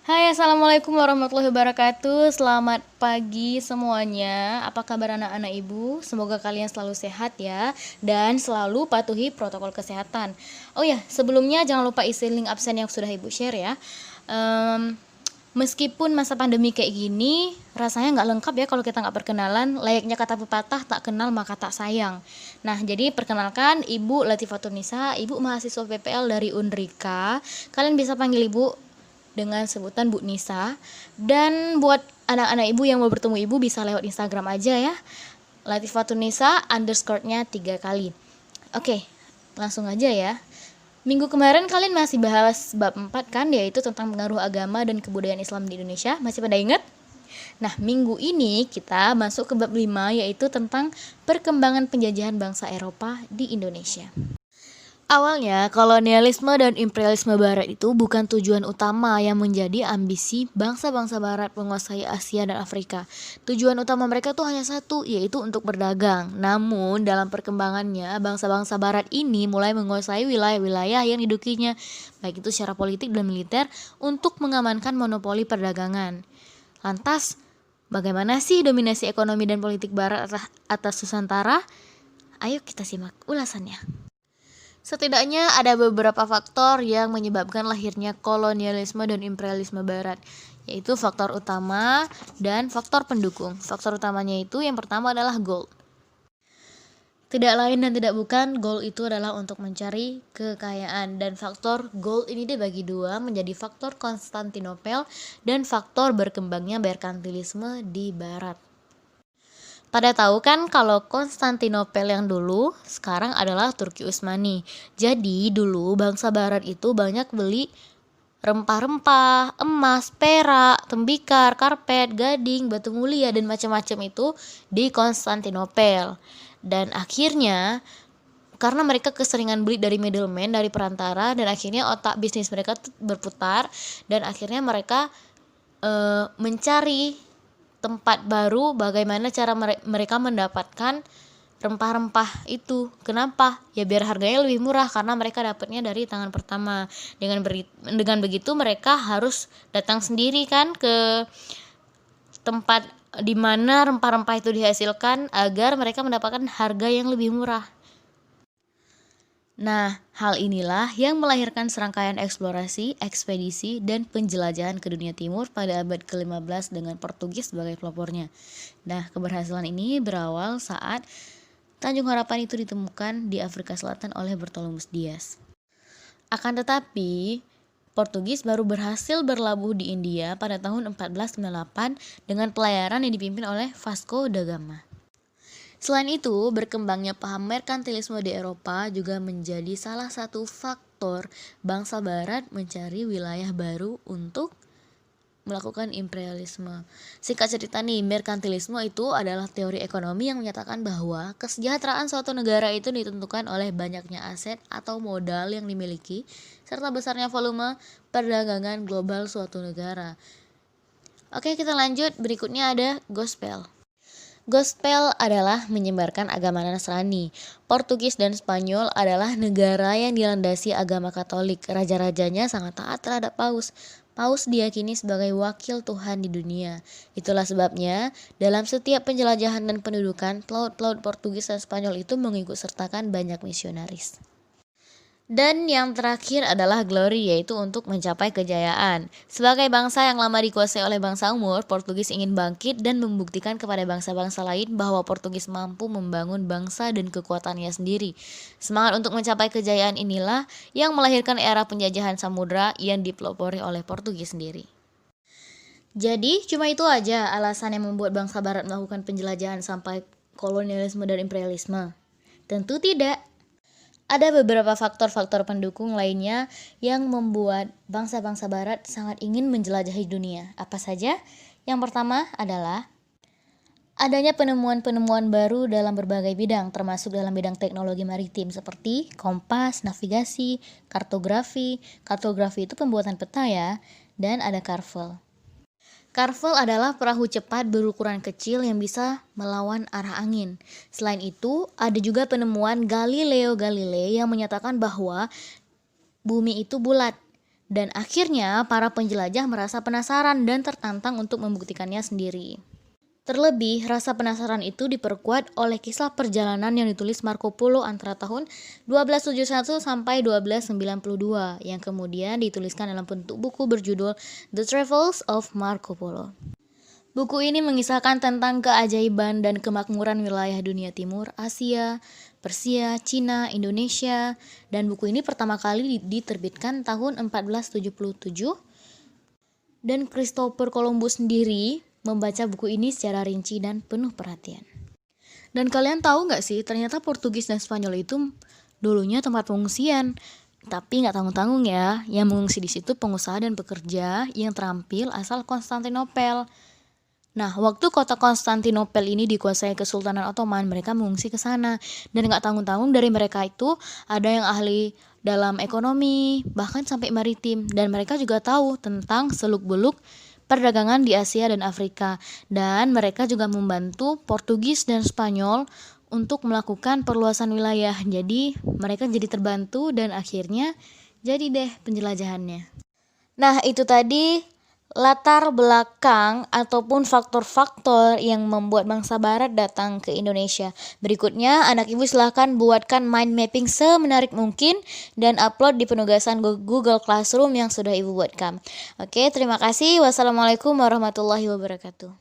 Hai, assalamualaikum warahmatullahi wabarakatuh. Selamat pagi semuanya. Apa kabar anak-anak ibu? Semoga kalian selalu sehat ya, dan selalu patuhi protokol kesehatan. Oh ya, sebelumnya jangan lupa isi link absen yang sudah ibu share ya. Meskipun masa pandemi kayak gini, rasanya nggak lengkap ya kalau kita nggak perkenalan. Layaknya kata pepatah, tak kenal maka tak sayang. Nah, jadi perkenalkan, Ibu Latifatul Nisa, Ibu mahasiswa PPL dari Unrika. Kalian bisa panggil Ibu dengan sebutan Bu Nisa. Dan buat anak-anak ibu yang mau bertemu ibu bisa lewat Instagram aja ya, Latifatul Nisa _nya 3 kali. Oke, langsung aja ya. Minggu kemarin kalian masih bahas bab 4 kan, yaitu tentang pengaruh agama dan kebudayaan Islam di Indonesia. Masih pada ingat? Nah, minggu ini kita masuk ke bab 5, yaitu tentang perkembangan penjajahan bangsa Eropa di Indonesia. Awalnya, kolonialisme dan imperialisme barat itu bukan tujuan utama yang menjadi ambisi bangsa-bangsa barat menguasai Asia dan Afrika. Tujuan utama mereka tuh hanya satu, yaitu untuk berdagang. Namun, dalam perkembangannya, bangsa-bangsa barat ini mulai menguasai wilayah-wilayah yang didudukinya, baik itu secara politik dan militer, untuk mengamankan monopoli perdagangan. Lantas, bagaimana sih dominasi ekonomi dan politik barat atas Nusantara? Ayo kita simak ulasannya. Setidaknya ada beberapa faktor yang menyebabkan lahirnya kolonialisme dan imperialisme barat, yaitu faktor utama dan faktor pendukung. Faktor utamanya itu yang pertama adalah gold. Tidak lain dan tidak bukan, gold itu adalah untuk mencari kekayaan, dan faktor gold ini dibagi dua menjadi faktor Konstantinopel dan faktor berkembangnya merkantilisme di barat. Pada tahu kan kalau Konstantinopel yang dulu sekarang adalah Turki Utsmani. Jadi dulu bangsa barat itu banyak beli rempah-rempah, emas, perak, tembikar, karpet, gading, batu mulia dan macam-macam itu di Konstantinopel. Dan akhirnya karena mereka keseringan beli dari middleman, dari perantara, dan akhirnya otak bisnis mereka berputar, dan akhirnya mereka mencari tempat baru bagaimana cara mereka mendapatkan rempah-rempah itu. Kenapa? Ya biar harganya lebih murah, karena mereka dapatnya dari tangan pertama. Dengan begitu mereka harus datang sendiri kan ke tempat di mana rempah-rempah itu dihasilkan agar mereka mendapatkan harga yang lebih murah. Nah, hal inilah yang melahirkan serangkaian eksplorasi, ekspedisi, dan penjelajahan ke dunia timur pada abad ke-15 dengan Portugis sebagai pelopornya. Nah, keberhasilan ini berawal saat Tanjung Harapan itu ditemukan di Afrika Selatan oleh Bartolomé Dias. Akan tetapi, Portugis baru berhasil berlabuh di India pada tahun 1498 dengan pelayaran yang dipimpin oleh Vasco da Gama. Selain itu, berkembangnya paham merkantilisme di Eropa juga menjadi salah satu faktor bangsa barat mencari wilayah baru untuk melakukan imperialisme. Singkat cerita nih, merkantilisme itu adalah teori ekonomi yang menyatakan bahwa kesejahteraan suatu negara itu ditentukan oleh banyaknya aset atau modal yang dimiliki serta besarnya volume perdagangan global suatu negara. Oke, kita lanjut. Berikutnya ada gospel. Gospel adalah menyebarkan agama Nasrani. Portugis dan Spanyol adalah negara yang dilandasi agama Katolik. Raja-rajanya sangat taat terhadap Paus. Paus diyakini sebagai wakil Tuhan di dunia. Itulah sebabnya dalam setiap penjelajahan dan pendudukan, pelaut-pelaut Portugis dan Spanyol itu mengikut sertakan banyak misionaris. Dan yang terakhir adalah glory, yaitu untuk mencapai kejayaan. Sebagai bangsa yang lama dikuasai oleh bangsa Umur, Portugis ingin bangkit dan membuktikan kepada bangsa-bangsa lain bahwa Portugis mampu membangun bangsa dan kekuatannya sendiri. Semangat untuk mencapai kejayaan inilah yang melahirkan era penjajahan samudra yang dipelopori oleh Portugis sendiri. Jadi, cuma itu aja alasan yang membuat bangsa barat melakukan penjelajahan sampai kolonialisme dan imperialisme? Tentu tidak. Ada beberapa faktor-faktor pendukung lainnya yang membuat bangsa-bangsa barat sangat ingin menjelajahi dunia. Apa saja? Yang pertama adalah adanya penemuan-penemuan baru dalam berbagai bidang, termasuk dalam bidang teknologi maritim seperti kompas, navigasi, kartografi. Kartografi itu pembuatan peta ya, dan ada karvel. Karvel adalah perahu cepat berukuran kecil yang bisa melawan arah angin. Selain itu, ada juga penemuan Galileo Galilei yang menyatakan bahwa bumi itu bulat Dan akhirnya para penjelajah merasa penasaran dan tertantang untuk membuktikannya sendiri. Terlebih, rasa penasaran itu diperkuat oleh kisah perjalanan yang ditulis Marco Polo antara tahun 1271 sampai 1292 yang kemudian dituliskan dalam bentuk buku berjudul The Travels of Marco Polo. Buku ini mengisahkan tentang keajaiban dan kemakmuran wilayah dunia timur, Asia, Persia, Cina, Indonesia, dan buku ini pertama kali diterbitkan tahun 1477 dan Christopher Columbus sendiri membaca buku ini secara rinci dan penuh perhatian. Dan kalian tahu nggak sih, ternyata Portugis dan Spanyol itu dulunya tempat pengungsian. Tapi nggak tanggung-tanggung ya, yang mengungsi di situ pengusaha dan pekerja yang terampil asal Konstantinopel. Nah, waktu kota Konstantinopel ini dikuasai Kesultanan Ottoman, mereka mengungsi ke sana. Dan nggak tanggung-tanggung dari mereka itu ada yang ahli dalam ekonomi, bahkan sampai maritim. Dan mereka juga tahu tentang seluk-beluk perdagangan di Asia dan Afrika. Dan mereka juga membantu Portugis dan Spanyol untuk melakukan perluasan wilayah. Jadi mereka jadi terbantu dan akhirnya jadi deh penjelajahannya. Nah, itu tadi latar belakang ataupun faktor-faktor yang membuat bangsa barat datang ke Indonesia. Berikutnya, anak ibu silahkan buatkan mind mapping semenarik mungkin dan upload di penugasan Google Classroom yang sudah ibu buatkan. Oke, terima kasih. Wassalamualaikum warahmatullahi wabarakatuh.